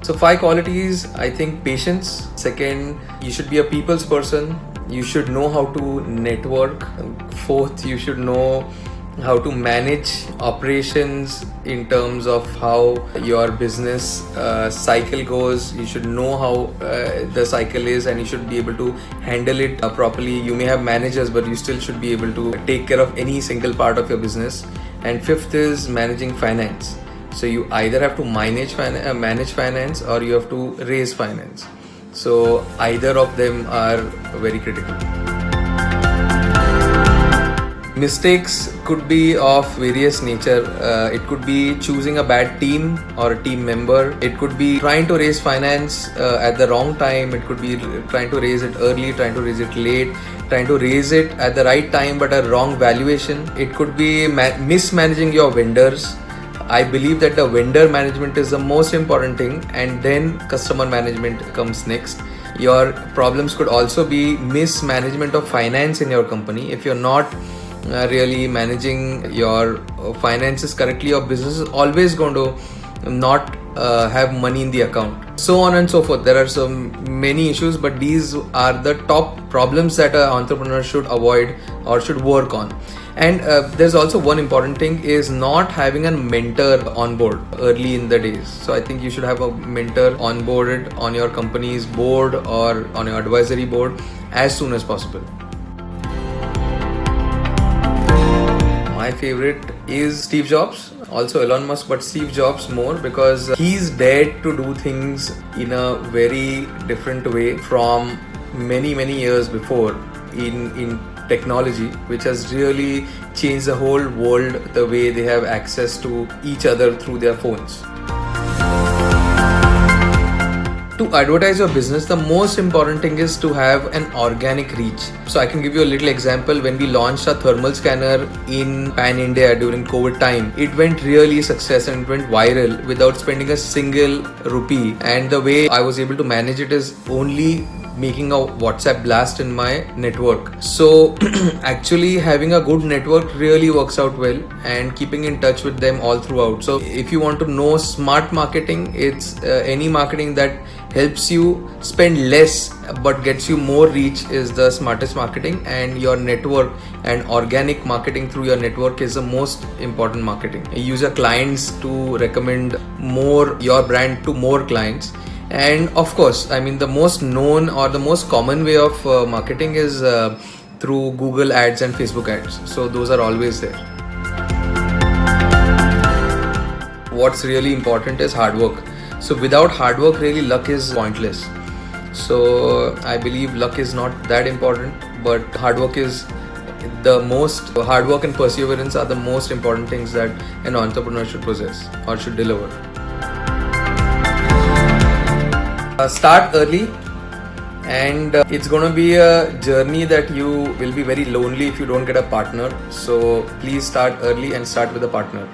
So 5 qualities, I think patience. Second, you should be a people's person. You should know how to network. Fourth, you should know how to manage operations in terms of how your business cycle goes. You should know how the cycle is, and you should be able to handle it properly. You may have managers, but you still should be able to take care of any single part of your business. And fifth is managing finance. So you either have to manage finance, or you have to raise finance. So either of them are very critical. Mistakes could be of various nature. It could be choosing a bad team or a team member. It could be trying to raise finance at the wrong time. It could be trying to raise it early, trying to raise it late, trying to raise it at the right time but a wrong valuation. It could be mismanaging your vendors. I believe that the vendor management is the most important thing, and then customer management comes next. Your problems could also be mismanagement of finance in your company. If you're not really managing your finances correctly, your business is always going to not have money in the account. So on and so forth. There are so many issues, but these are the top problems that an entrepreneur should avoid or should work on. And there's also one important thing is not having a mentor on board early in the days. So I think you should have a mentor onboarded on your company's board or on your advisory board as soon as possible. My favorite is Steve Jobs, also Elon Musk, but Steve Jobs more because he's dared to do things in a very different way from many years before in technology, which has really changed the whole world, the way they have access to each other through their phones. To advertise your business, the most important thing is to have an organic reach. So I can give you a little example. When we launched a thermal scanner in Pan India during COVID time, it went really success and it went viral without spending a single rupee. And the way I was able to manage it is only making a WhatsApp blast in my network. So actually having a good network really works out well, and keeping in touch with them all throughout. So if you want to know smart marketing, it's any marketing that helps you spend less but gets you more reach is the smartest marketing, and your network and organic marketing through your network is the most important marketing. You use your clients to recommend more your brand to more clients. And of course, I mean, the most known or the most common way of marketing is through Google ads and Facebook ads. So those are always there. What's really important is hard work. So without hard work, really luck is pointless. So I believe luck is not that important, but hard work is the most. Hard work and perseverance are the most important things that an entrepreneur should possess or should deliver. Start early, and it's going to be a journey that you will be very lonely if you don't get a partner. So please start early and start with a partner.